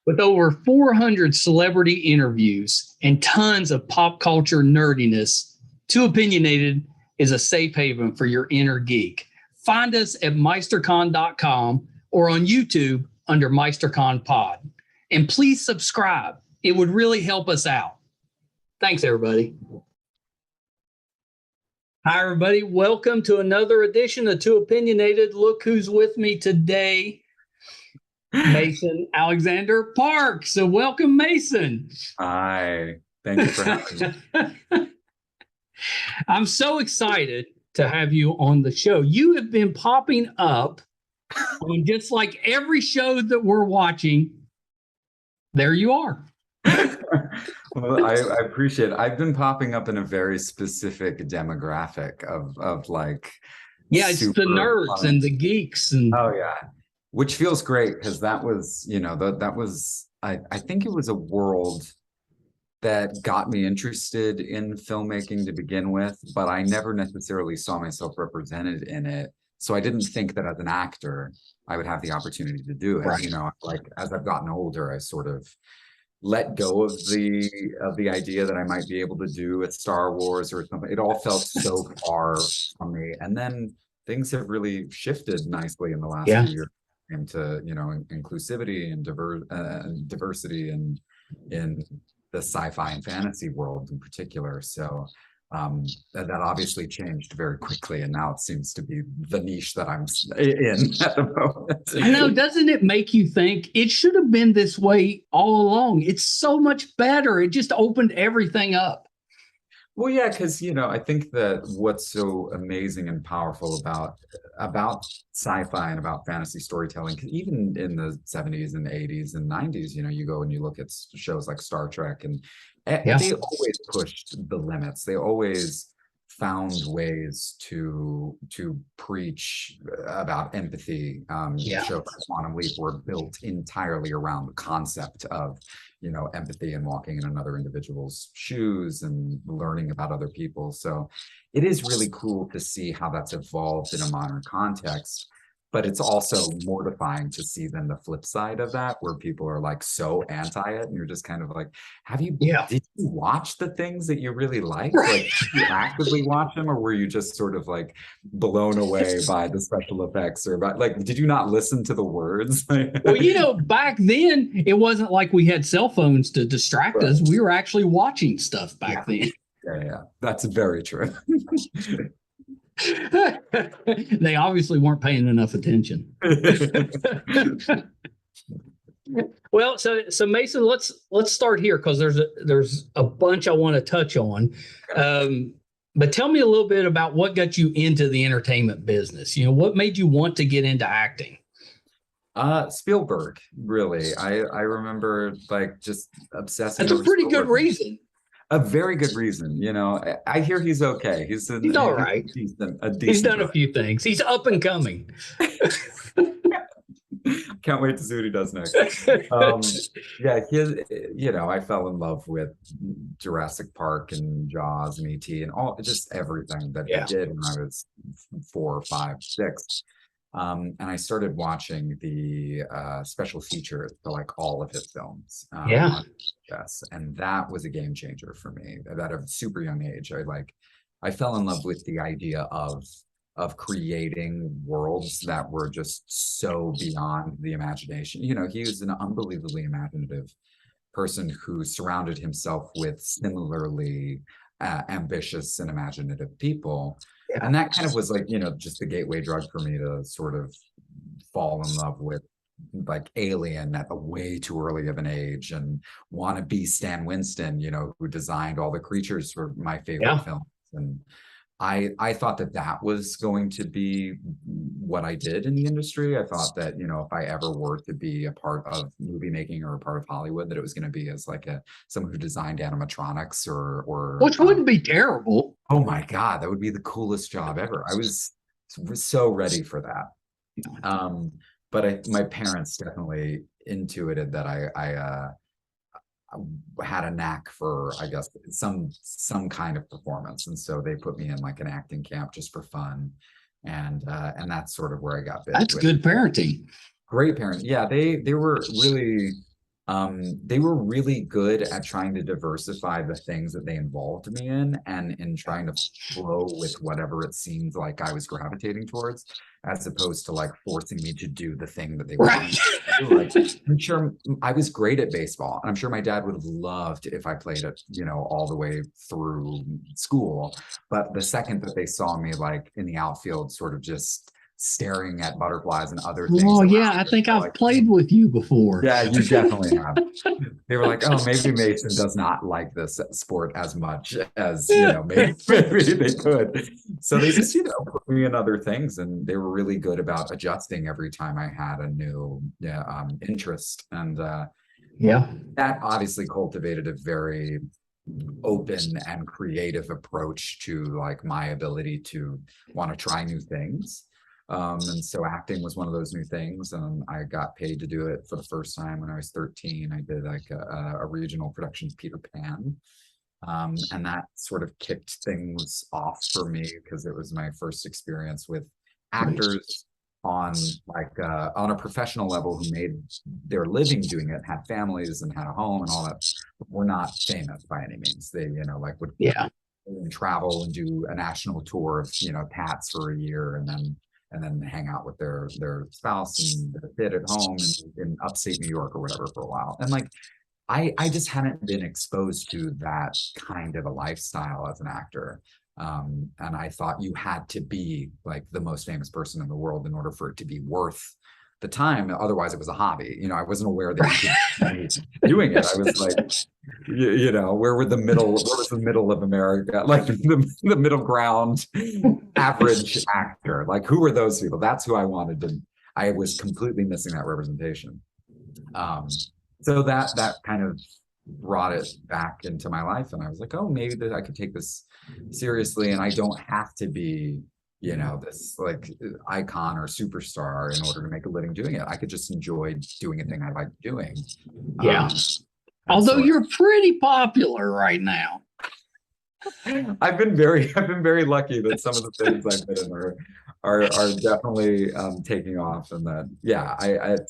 With over 400 celebrity interviews and tons of pop culture nerdiness, Too Opinionated is a safe haven for your inner geek. Find us at meistercon.com or on YouTube under MeisterCon Pod. And please subscribe. It would really help us out. Thanks, everybody. Hi, everybody. Welcome to another edition of Too Opinionated. Look who's with me today. Mason Alexander Park. So welcome, Mason. Hi. Thank you for having me. I'm so excited to have you on the show. You have been popping up on just like every show that we're watching. There you are. Well, I appreciate it. I've been popping up in a very specific demographic of like, yeah, it's the nerds fun. And the geeks. And oh yeah, which feels great because that was, that was, I think it was a world that got me interested in filmmaking to begin with, but I never necessarily saw myself represented in it. So I didn't think that as an actor, I would have the opportunity to do it. Right. Like as I've gotten older, I sort of let go of the idea that I might be able to do at Star Wars or something. It all felt so far from me. And then things have really shifted nicely in the last few years into, inclusivity and diversity and in the sci-fi and fantasy world in particular. So that obviously changed very quickly, and now it seems to be the niche that I'm in at the moment. I know, doesn't it make you think it should have been this way all along? It's so much better. It just opened everything up. Well, yeah, because I think that what's so amazing and powerful about sci-fi and about fantasy storytelling, even in the 70s and 80s and 90s, you go and you look at shows like Star Trek, and they always pushed the limits. They always found ways to preach about empathy. Shows like Quantum Leap were built entirely around the concept of empathy and walking in another individual's shoes and learning about other people. So it is really cool to see how that's evolved in a modern context. But it's also mortifying to see then the flip side of that, where people are like so anti it, and you're just kind of like, did you watch the things that you really liked? Like, did you actively watch them, or were you just sort of like blown away by the special effects, or did you not listen to the words? Well, back then it wasn't like we had cell phones to distract us. We were actually watching stuff back then. Yeah, that's very true. They obviously weren't paying enough attention. Well, so Mason, let's start here, because there's a bunch I want to touch on. But tell me a little bit about what got you into the entertainment business. What made you want to get into acting? Spielberg, really. I remember just obsessing. That's a pretty good reason. A very good reason. I hear he's okay. He's all right. He's done a few things. He's up and coming. Can't wait to see what he does next. I fell in love with Jurassic Park and Jaws and E.T. and just everything that he did when I was 4, 5, 6. And I started watching the special features for all of his films. Yes, and that was a game changer for me. At a super young age, I fell in love with the idea of creating worlds that were just so beyond the imagination. He was an unbelievably imaginative person who surrounded himself with similarly ambitious and imaginative people. And that kind of was just the gateway drug for me to sort of fall in love with Alien at a way too early of an age, and want to be Stan Winston, who designed all the creatures for my favorite films. And I thought that was going to be what I did in the industry. I thought that, if I ever were to be a part of movie making or a part of Hollywood, that it was going to be as someone who designed animatronics or which wouldn't be terrible. Oh my God, that would be the coolest job ever. I was so ready for that. But my parents definitely intuited that I had a knack for, I guess, some kind of performance, and so they put me in an acting camp just for fun, and that's sort of where I got bit. That's good parenting. Great parents. Yeah, they were really They were really good at trying to diversify the things that they involved me in and trying to flow with whatever it seemed like I was gravitating towards, as opposed to like forcing me to do the thing that they wanted Right. me to do. Like, I'm sure I was great at baseball. And I'm sure my dad would have loved if I played it, all the way through school. But the second that they saw me like in the outfield, sort of just staring at butterflies and other things Oh around yeah, I me, think they're I've like, played with you before. yeah, you definitely have. They were like, oh, maybe Mason does not like this sport as much as, maybe they could. So they just, put me in other things, and they were really good about adjusting every time I had a new interest. And Yeah. that obviously cultivated a very open and creative approach to like my ability to want to try new things. And so acting was one of those new things, and I got paid to do it for the first time when I was 13. I did like a regional production of Peter Pan. And that sort of kicked things off for me because it was my first experience with actors on a professional level who made their living doing it, had families and had a home and all that. Were not famous by any means. They, like would Yeah. travel and do a national tour of, Pats for a year, and then hang out with their spouse and their kid at home in upstate New York or whatever for a while. And like I just hadn't been exposed to that kind of a lifestyle as an actor. And I thought you had to be like the most famous person in the world in order for it to be worth the time. Otherwise, it was a hobby. I wasn't aware that you could doing it. I was like, where was the middle of America? Like the middle ground average actor. Like, who were those people? That's who I wanted to. I was completely missing that representation. So that kind of brought it back into my life, and I was like, oh, maybe that I could take this seriously, and I don't have to be, this like icon or superstar in order to make a living doing it. I could just enjoy doing a thing I like doing. Yeah. Although so you're pretty popular right now. I've been very lucky that some of the things I've been in are definitely taking off, and that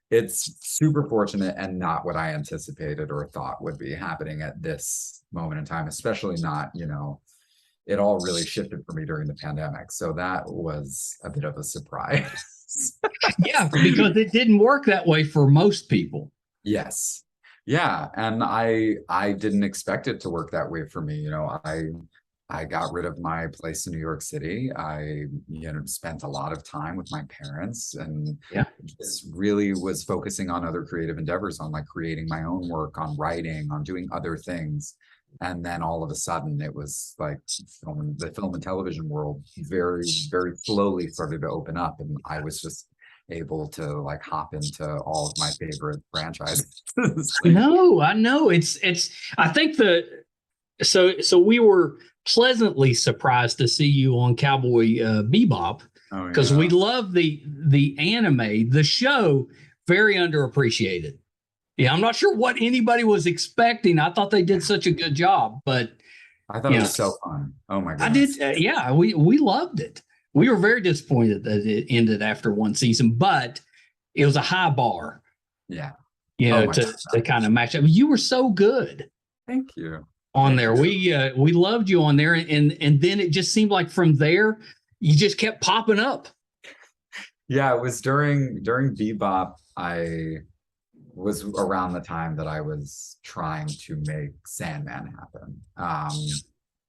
it's super fortunate and not what I anticipated or thought would be happening at this moment in time, especially not, it all really shifted for me during the pandemic. So that was a bit of a surprise. Yeah, because it didn't work that way for most people. Yes. Yeah. And I didn't expect it to work that way for me. I got rid of my place in New York City. I, spent a lot of time with my parents, and just really was focusing on other creative endeavors, on like creating my own work, on writing, on doing other things. And then all of a sudden it was like the film and television world very, very slowly started to open up. And I was just able to like hop into all of my favorite franchises. No, I know I think so we were pleasantly surprised to see you on Cowboy Bebop, because we love the anime. The show, very underappreciated. Yeah, I'm not sure what anybody was expecting. I thought they did such a good job, but I thought it was so fun. Oh my I goodness. did. We loved it. We were very disappointed that it ended after one season, but it was a high bar. Yeah. To kind of match up. You were so good. Thank you. On there, we loved you on there, and then it just seemed like from there you just kept popping up. Yeah, it was during Bebop. I was around the time that I was trying to make Sandman happen.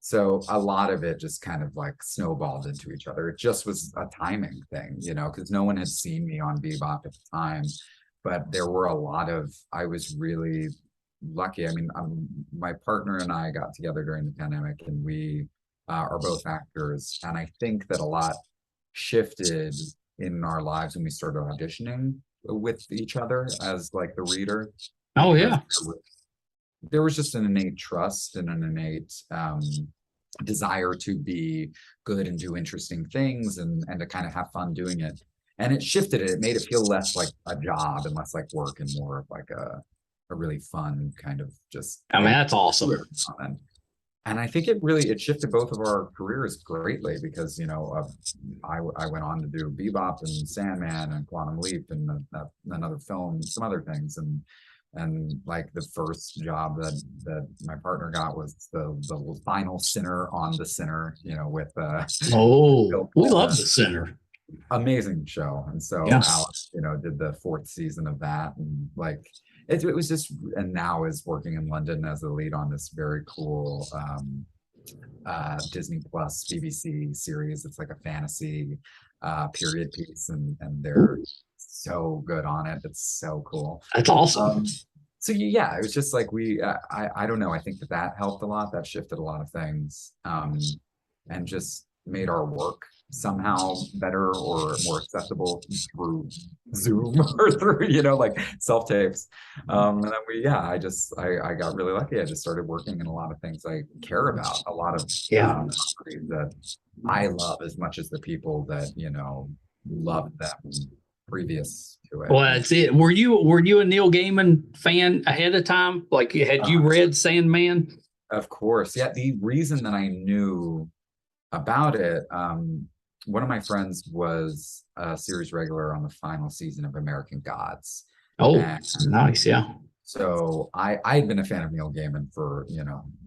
So a lot of it just kind of like snowballed into each other. It just was a timing thing, because no one had seen me on Bebop at the time, but there were a lot of. I was really lucky. I mean, my partner and I got together during the pandemic, and we are both actors. And I think that a lot shifted in our lives when we started auditioning with each other as like the reader. Oh yeah. There was just an innate trust and an innate desire to be good and do interesting things, and to kind of have fun doing it. And it shifted it. It made it feel less like a job and less like work, and more of like a really fun kind of just. I mean, that's awesome. And I think it shifted both of our careers greatly, because I went on to do Bebop and Sandman and Quantum Leap and another film, some other things, and And like the first job that my partner got was the final Sinner on the Sinner, with we love the Sinner. Amazing show. And so Alex, did the 4th season of that, and like it was just, and now is working in London as the lead on this very cool Disney Plus BBC series. It's like a fantasy period piece, and they're so good on it. It's so cool. That's awesome. So yeah, it was just like I don't know. I think that helped a lot. That shifted a lot of things, and just made our work somehow better or more accessible through Zoom or through, like self-tapes. And then I got really lucky. I just started working in a lot of things I care about, a lot of that I love as much as the people that, loved them previous to it. Well, that's it. Were you a Neil Gaiman fan ahead of time? Like, had you read Sandman? Of course. Yeah. The reason that I knew about it, one of my friends was a series regular on the final season of American Gods. Oh, nice. Yeah. So I had been a fan of Neil Gaiman for,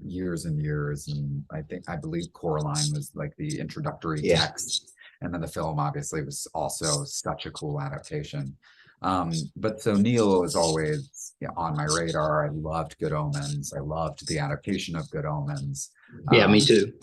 years and years. And I believe Coraline was like the introductory text. And then the film obviously was also such a cool adaptation. But so Neil was always on my radar. I loved Good Omens. I loved the adaptation of Good Omens. Yeah, me too.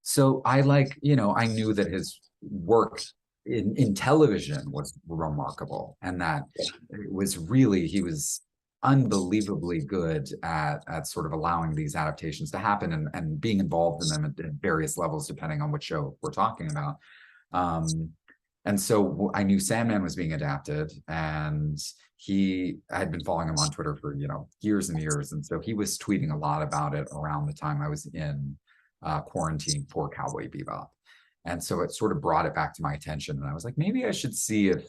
So I I knew that his work in television was remarkable, and that it was really, he was unbelievably good at sort of allowing these adaptations to happen and being involved in them at various levels, depending on which show we're talking about. And so I knew Sandman was being adapted, and I had been following him on Twitter for, years and years. And so he was tweeting a lot about it around the time I was in quarantine for Cowboy Bebop. And so it sort of brought it back to my attention. And I was like, maybe I should see if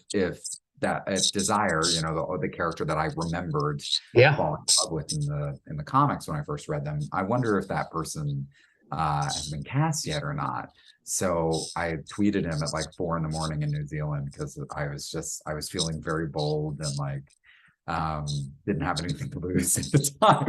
Desire, the character that I remembered falling in love with in the comics when I first read them, I wonder if that person has been cast yet or not. So I tweeted him at like 4 a.m. in New Zealand, because I was feeling very bold and like didn't have anything to lose at the time.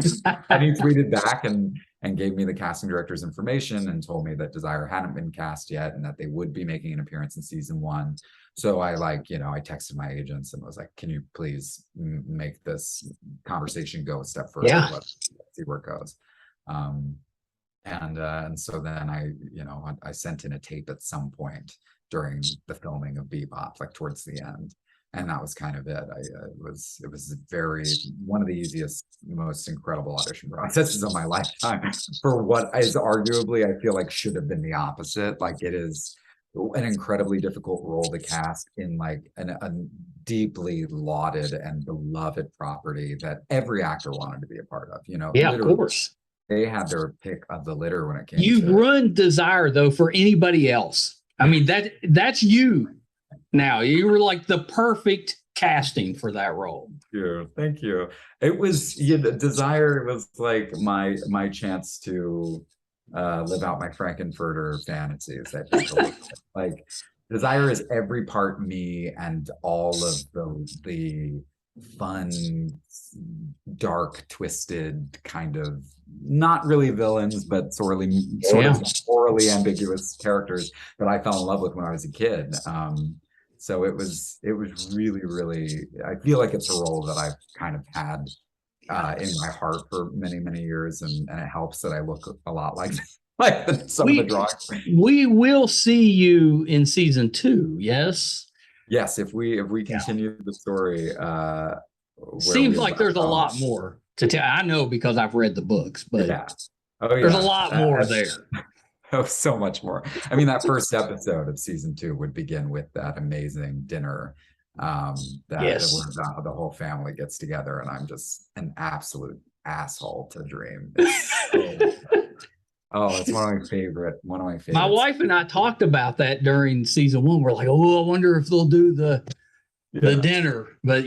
And he tweeted back and gave me the casting director's information and told me that Desire hadn't been cast yet and that they would be making an appearance in season 1. So I I texted my agents and was like, can you please make this conversation go a step further? Yeah. Let's see where it goes. And so then I sent in a tape at some point during the filming of Bebop, like towards the end. And that was kind of it. It was one of the easiest, most incredible audition processes of my lifetime for what is arguably, I feel like, should have been the opposite. Like, it is an incredibly difficult role to cast in like a deeply lauded and beloved property that every actor wanted to be a part of. Yeah, of course. They had their pick of the litter when it came. You run Desire though for anybody else. I mean, that's you. Now, you were like the perfect casting for that role. Thank you. It was, Desire was like my chance to live out my Frankenfurter fantasies. I think like Desire is every part me, and all of the fun, dark, twisted kind of, not really villains, but sort of morally ambiguous characters that I fell in love with when I was a kid. So it was really, really, I feel like it's a role that I've kind of had in my heart for many, many years. And it helps that I look a lot like some of the drawings. We will see you in season 2, yes? Yes, if we continue the story. Seems like there's a lot more to tell. I know because I've read the books, but there's a lot more there. Oh, so much more. I mean, that first episode of season 2 would begin with that amazing dinner where the whole family gets together, and I'm just an absolute asshole to dream. It's one of my favorites. My wife and I talked about that during season 1. We're like, I wonder if they'll do the dinner. But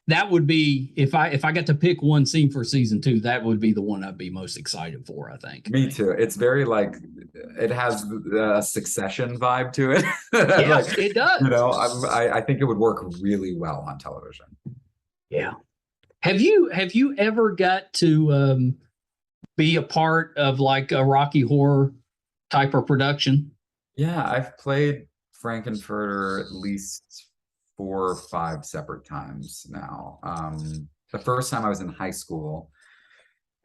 that would be, if I got to pick one scene for season 2, that would be the one I'd be most excited for, I think. Me too. It's very like, it has a Succession vibe to it. Yes, it does. I think it would work really well on television. Yeah. Have you ever got to be a part of like a Rocky Horror type of production? Yeah, I've played Frankenfurter at least 4 or 5 separate times now. The first time I was in high school,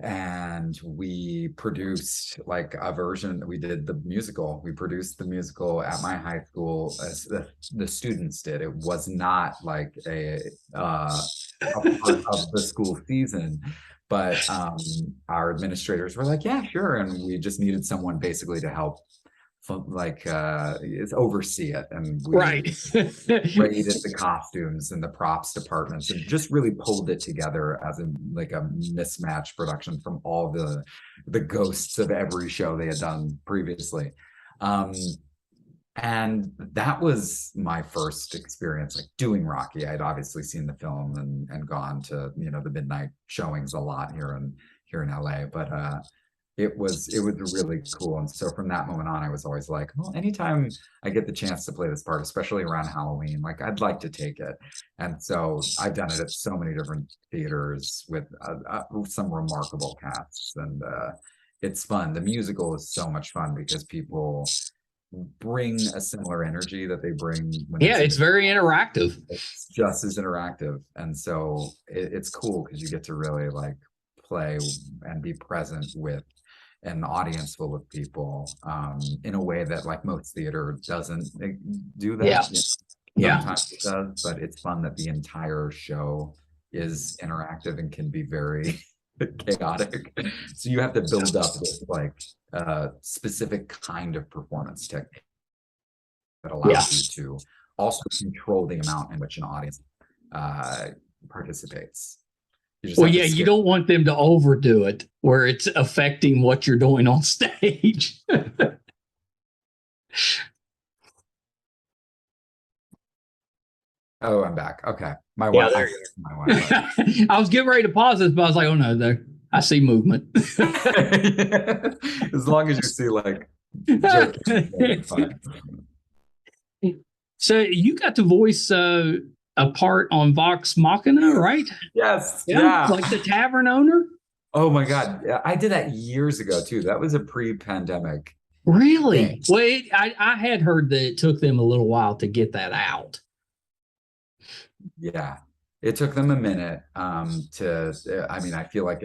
and we produced like a version. We did the musical. We produced the musical at my high school as the students did. It was not like a part of the school season, but our administrators were like, yeah, sure. And we just needed someone basically to help oversee it. And we Right. raided the costumes and the props departments and just really pulled it together as a mismatched production from all the ghosts of every show they had done previously. And that was my first experience like doing Rocky. I'd obviously seen the film and gone to the midnight showings a lot here in LA, but it was really cool. And so from that moment on, I was always like, well, anytime I get the chance to play this part, especially around Halloween, like I'd like to take it. And so I've done it at so many different theaters with some remarkable casts, and it's fun. The musical is so much fun because people bring a similar energy that they bring when it's very interactive. It's just as interactive, and so it's cool because you get to really like play and be present with an audience full of people in a way that like most theater doesn't do that. Sometimes it does, but it's fun that the entire show is interactive and can be very chaotic. So you have to build up this like specific kind of performance technique that allows you to also control the amount in which an audience participates. You don't want them to overdo it where it's affecting what you're doing on stage. Oh, I'm back. Okay. My wife. I was getting ready to pause this, but I was like, oh no, there. I see movement. As long as you see like So you got to voice a part on Vox Machina, right? Yes. Yeah. Like the tavern owner. Oh my God. I did that years ago too. That was a pre-pandemic. Really? Thing. Well, I had heard that it took them a little while to get that out. Yeah. It took them a minute I feel like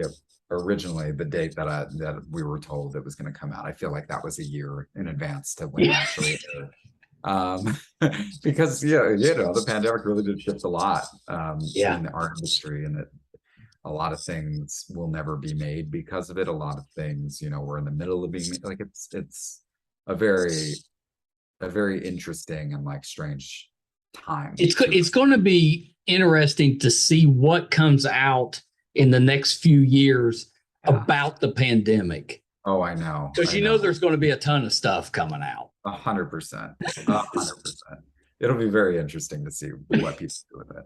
originally the date that we were told it was going to come out, I feel like that was a year in advance to when it actually aired. Because the pandemic really did shift a lot in the art industry, and a lot of things will never be made because of it. A lot of things, we're in the middle of being made. Like it's a very interesting and like strange time. It's going to be interesting to see what comes out in the next few years about the pandemic. Oh, I know. Because there's going to be a ton of stuff coming out. 100%. 100%. It'll be very interesting to see what people do with it.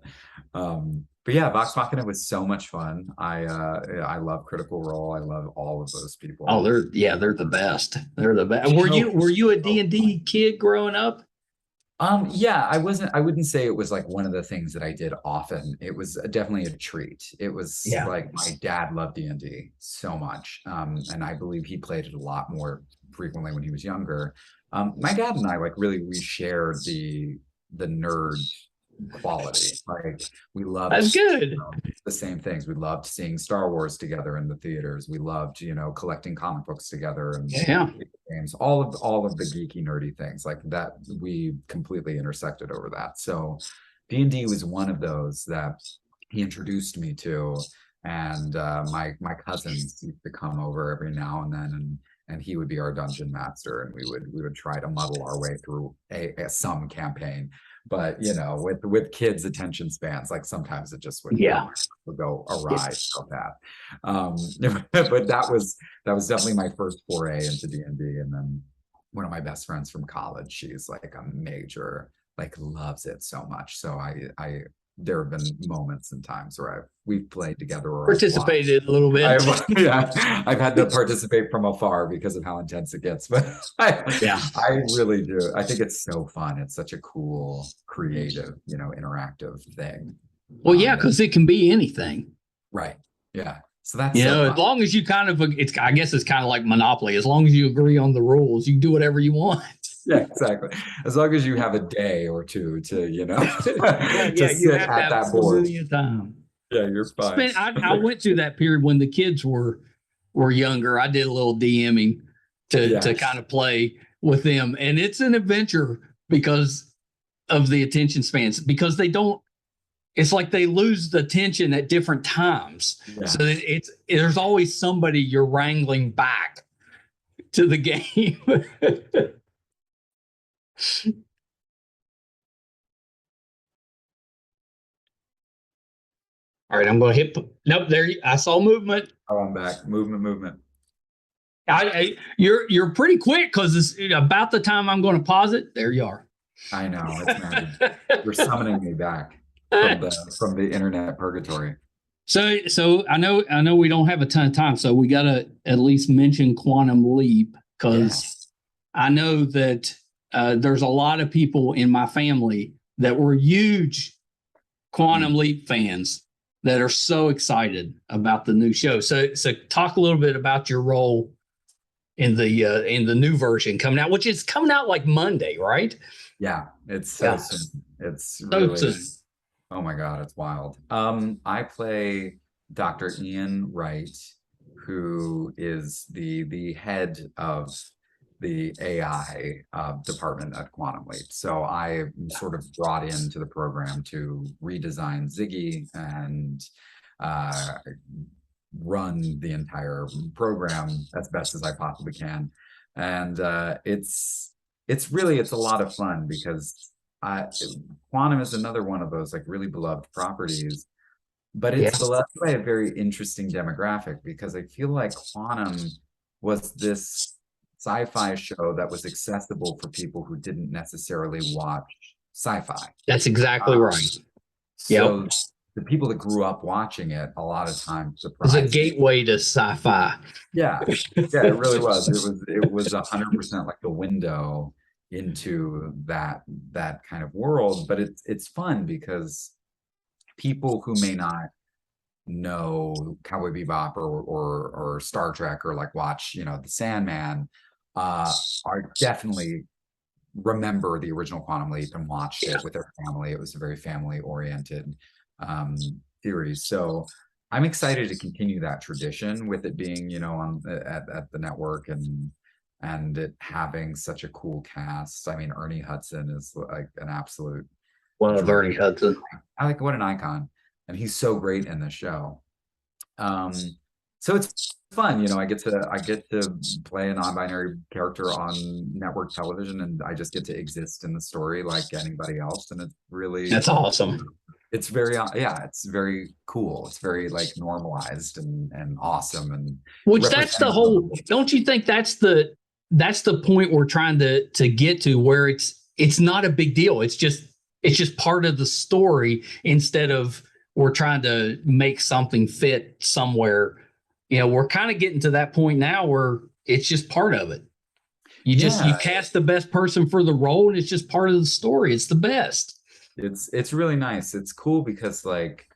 But yeah, Vox Machina was so much fun. I love Critical Role. I love all of those people. Oh, they're the best. They're the best. Were you a D&D kid growing up? Yeah, I wouldn't say it was like one of the things that I did often. It was definitely a treat. It was like my dad loved D&D so much. And I believe he played it a lot more frequently when he was younger. My dad and I we shared the nerd quality. Like we loved that's good. The same things. We loved seeing Star Wars together in the theaters. We loved, collecting comic books together and games, all of the geeky, nerdy things like that. We completely intersected over that. So D&D was one of those that he introduced me to. And my cousins used to come over every now and then, and he would be our dungeon master, and we would try to muddle our way through some campaign. But with kids' attention spans, like sometimes it just would go awry so bad. But that was definitely my first foray into D&D. And then one of my best friends from college, she's like a major, like loves it so much. So there have been moments and times where we've played together or participated a little bit. I've had to participate from afar because of how intense it gets, but I really do. I think it's so fun. It's such a cool, creative, interactive thing. Well, because it can be anything. Right. Yeah. So that's so As fun. long as you kind of, I guess it's kind of like Monopoly. As long as you agree on the rules, you do whatever you want. Yeah, exactly. As long as you have a day or two to, Yeah, to you sit have to at have that board. plenty of time. Yeah, you're fine. I went through that period when the kids were younger. I did a little DMing to kind of play with them, and it's an adventure because of the attention spans. Because they don't. It's like they lose the attention at different times. Yeah. So there's always somebody you're wrangling back to the game. All right, I'm going to hit. Nope, there. I saw movement. Oh, I'm back. Movement. You're pretty quick because it's about the time I'm going to pause it. There you are. I know. It's magic. You're summoning me back from the internet purgatory. So I know we don't have a ton of time, so we got to at least mention Quantum Leap because I know that there's a lot of people in my family that were huge Quantum Leap fans that are so excited about the new show. So talk a little bit about your role in the new version coming out, which is coming out like Monday, right? Yeah, it's so soon. It's so really soon. Oh my God, it's wild. I play Dr. Ian Wright, who is the head of the AI department at Quantum Leap. So I'm sort of brought into the program to redesign Ziggy and run the entire program as best as I possibly can. And it's a lot of fun because Quantum is another one of those like really beloved properties, but it's beloved by a very interesting demographic because I feel like Quantum was this sci-fi show that was accessible for people who didn't necessarily watch sci-fi. That's exactly right. So the people that grew up watching it a lot of times It's a surprised. gateway to sci-fi. Yeah, it really was. It was 100% like the window into that kind of world. But it's fun because people who may not know Cowboy Bebop or Star Trek or like watch the Sandman are definitely remember the original Quantum Leap and watched it with their family. It was a very family oriented series. So I'm excited to continue that tradition with it being, on at the network and it having such a cool cast. I mean, Ernie Hudson is like an absolute Ernie Hudson. I like what an icon, and he's so great in the show. So it's fun, I get to play a non-binary character on network television, and I just get to exist in the story like anybody else, and that's awesome. It's very it's very cool. It's very like normalized and awesome, and which that's the whole. Don't you think that's the point we're trying to get to, where it's not a big deal. It's just part of the story instead of we're trying to make something fit somewhere. We're kind of getting to that point now where it's just part of it. You cast the best person for the role, and it's just part of the story. It's the best. It's really nice. It's cool because like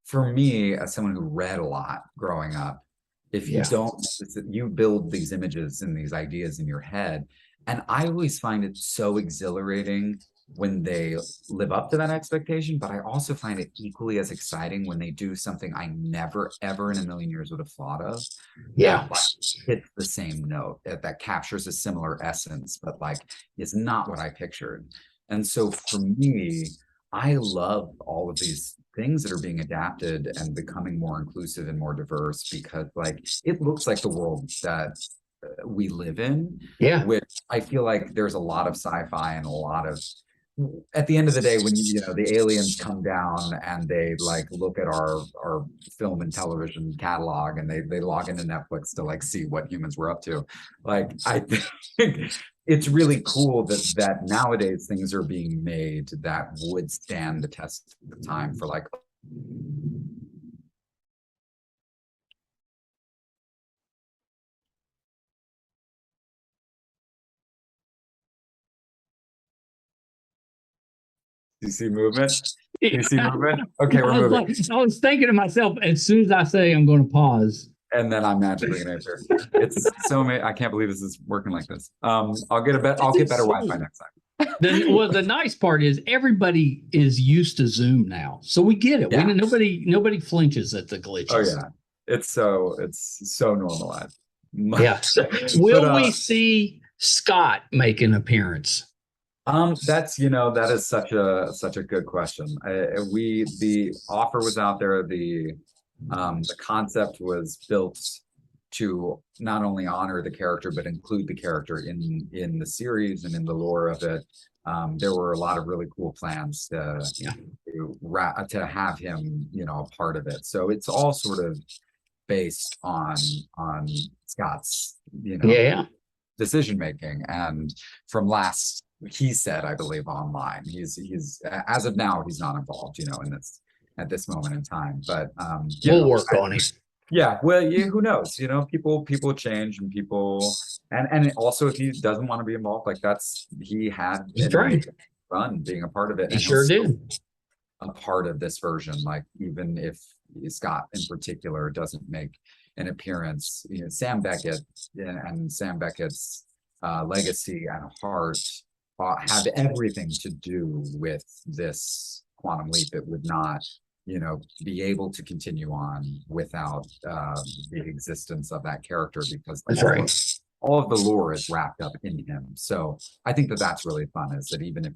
for me, as someone who read a lot growing up, if you don't, you build these images and these ideas in your head. And I always find it so exhilarating when they live up to that expectation, but I also find it equally as exciting when they do something I never, ever in a million years would have thought of. That like hits the same note, that captures a similar essence, but like is not what I pictured. And so for me, I love all of these things that are being adapted and becoming more inclusive and more diverse because like it looks like the world that we live in. Which I feel like there's a lot of sci-fi and a lot of, at the end of the day, when the aliens come down and they like look at our film and television catalog and they log into Netflix to like see what humans were up to, like I think it's really cool that nowadays things are being made that would stand the test of time for like Do you see movement? Do you see movement? Okay, we're moving. I was thinking to myself, as soon as I say I'm going to pause. And then I'm magically gonna appear. It's so amazing. I can't believe this is working like this. I'll get better Wi-Fi next time. The nice part is everybody is used to Zoom now, so we get it. Yeah. Nobody flinches at the glitches. Oh yeah, it's so normalized. Yeah. Will we see Scott make an appearance? That is such a good question. The offer was out there. The concept was built to not only honor the character but include the character in the series and in the lore of it. There were a lot of really cool plans to have him, a part of it. So it's all sort of based on Scott's, decision making. And from last he said, I believe online, he's as of now he's not involved, in this at this moment in time. But we'll work on it. Yeah, well, who knows? People change, and and also if he doesn't want to be involved, like he had fun being a part of it. He sure did. A part of this version, like even if Scott in particular doesn't make an appearance, Sam Beckett and Sam Beckett's legacy and heart have everything to do with this quantum leap. It would not be able to continue on without the existence of that character, because all of the lore is wrapped up in him. So I think that's really fun, is that even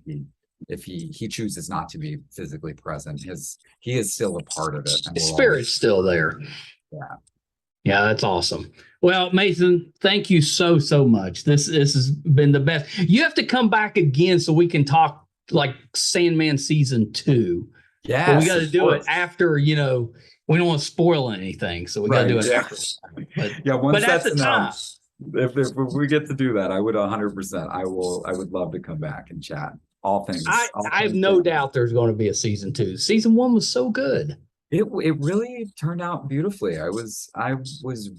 if he chooses not to be physically present, he is still a part of it. And the spirit's still there. Yeah, that's awesome. Well, Mason, thank you so much. This has been the best. You have to come back again so we can talk like Sandman season 2. Yeah, but we got to do it after. We don't want to spoil anything, so we got to do it after. Once that's announced, if we get to do that, I would 100%. I would love to come back and chat all things. I have no doubt there's going to be a season 2. Season 1 was so good. It really turned out beautifully. I was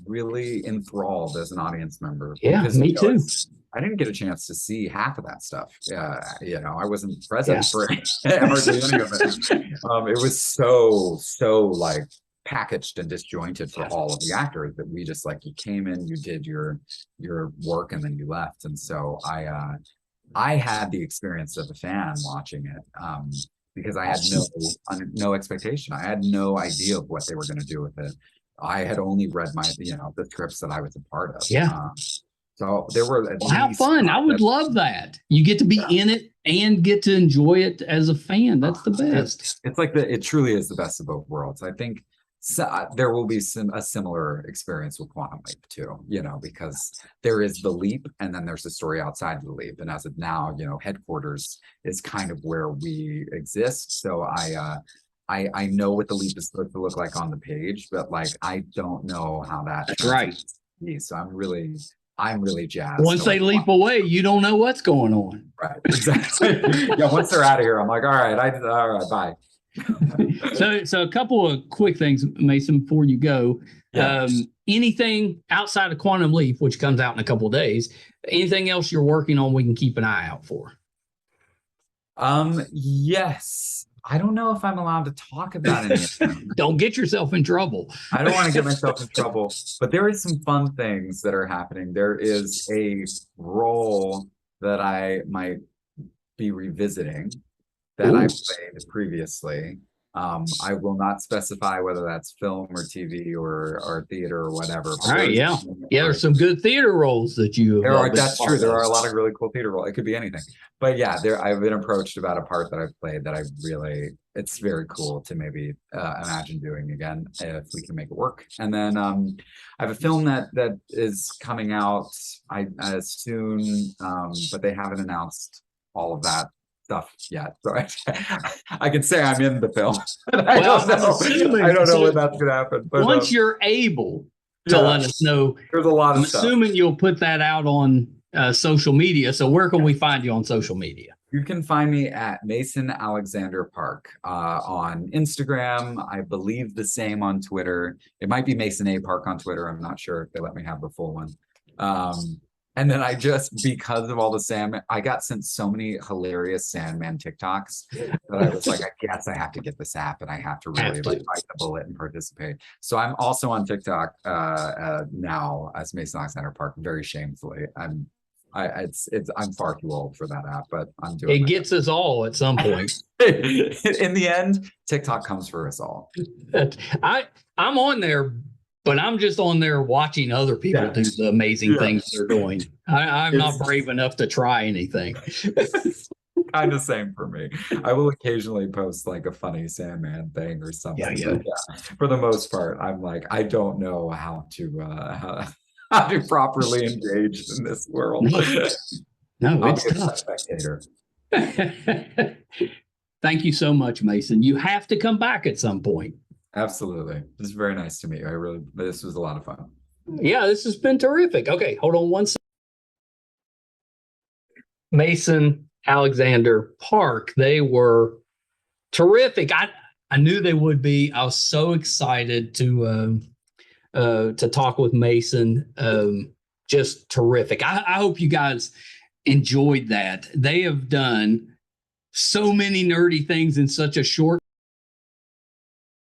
really enthralled as an audience member. Yeah, me too. I didn't get a chance to see half of that stuff. I wasn't present for hardly any of it. It was so like packaged and disjointed for all of the actors that we just you came in, you did your work, and then you left. And so I had the experience of a fan watching it. Because I had no expectation. I had no idea of what they were going to do with it. I had only read the scripts that I was a part of. Yeah. So there were how fun! I would love that. You get to be in it and get to enjoy it as a fan. That's the best. It's it truly is the best of both worlds. I think there will be a similar experience with Quantum Leap too. Because there is the leap, and then there's the story outside of the leap. And as of now, headquarters is kind of where we exist. So I know what the leap is supposed to look like on the page, but I don't know how that. That's right. So I'm really jazzed. Once they leap away, you don't know what's going on. Right. Exactly. Once they're out of here, I'm like, all right, bye. So a couple of quick things, Mason, before you go. Anything outside of Quantum Leap, which comes out in a couple of days, anything else you're working on we can keep an eye out for? Yes. I don't know if I'm allowed to talk about anything. Don't get yourself in trouble. I don't want to get myself in trouble, but there is some fun things that are happening. There is a role that I might be revisiting that I played previously. I will not specify whether that's film or TV or theater or whatever. All right, yeah. There's some good theater roles that you. That's true. There are a lot of really cool theater roles. It could be anything, but I've been approached about a part that I've played that it's very cool to maybe imagine doing again if we can make it work. And then I have a film that is coming out soon, but they haven't announced all of that stuff yet, so I can say I'm in the film. I don't know when that's gonna happen. But once you're able to let us know, there's a lot of stuff. Assuming you'll put that out on social media. So where can we find you on social media? You can find me at Mason Alexander Park on Instagram. I believe the same on Twitter. It might be Mason A Park on Twitter. I'm not sure if they let me have the full one. And then I just, because of all the Sandman, I got sent so many hilarious Sandman TikToks that I was like, I guess I have to get this app and I have to really like bite the bullet and participate. So I'm also on TikTok now as Mason Alexander Park, very shamefully. I'm far too old for that app, but I'm doing it. Gets us all at some point. In the end, TikTok comes for us all. I'm on there, but I'm just on there watching other people do the amazing things they're doing. I'm not brave enough to try anything. Kind of same for me. I will occasionally post like a funny Sandman thing or something. Yeah. For the most part, I'm like, I don't know how to properly engage in this world. No, it's tough. Spectator. Thank you so much, Mason. You have to come back at some point. Absolutely. This is very nice to meet you. This was a lot of fun. Yeah, this has been terrific. Okay, hold on one second. Mason Alexander Park, they were terrific. I knew they would be. I was so excited to talk with Mason. Just terrific. I hope you guys enjoyed that. They have done so many nerdy things in such a short.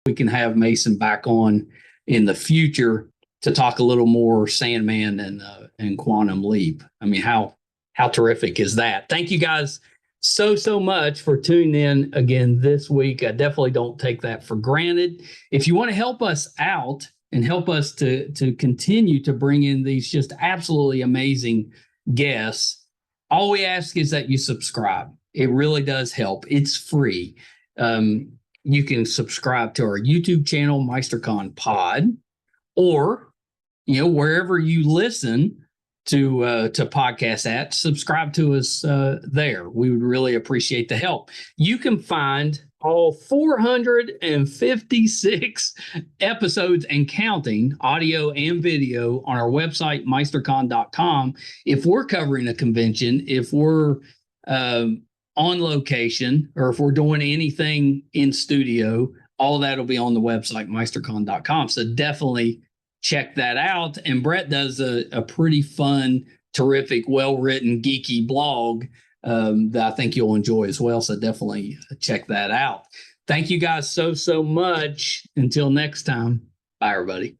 We can have Mason back on in the future to talk a little more Sandman and Quantum Leap. I mean, how terrific is that? Thank you guys so much for tuning in again this week. I definitely don't take that for granted. If you want to help us out and help us to continue to bring in these just absolutely amazing guests, all we ask is that you subscribe. It really does help. It's free. You can subscribe to our YouTube channel, MeisterCon Pod, or wherever you listen to podcasts at, subscribe to us there. We would really appreciate the help. You can find all 456 episodes and counting, audio and video, on our website, meistercon.com. If we're covering a convention, if we're on location, or if we're doing anything in studio, all that'll be on the website, meistercon.com. So definitely check that out. And Brett does a pretty fun, terrific, well-written, geeky blog that I think you'll enjoy as well. So definitely check that out. Thank you guys so much. Until next time. Bye, everybody.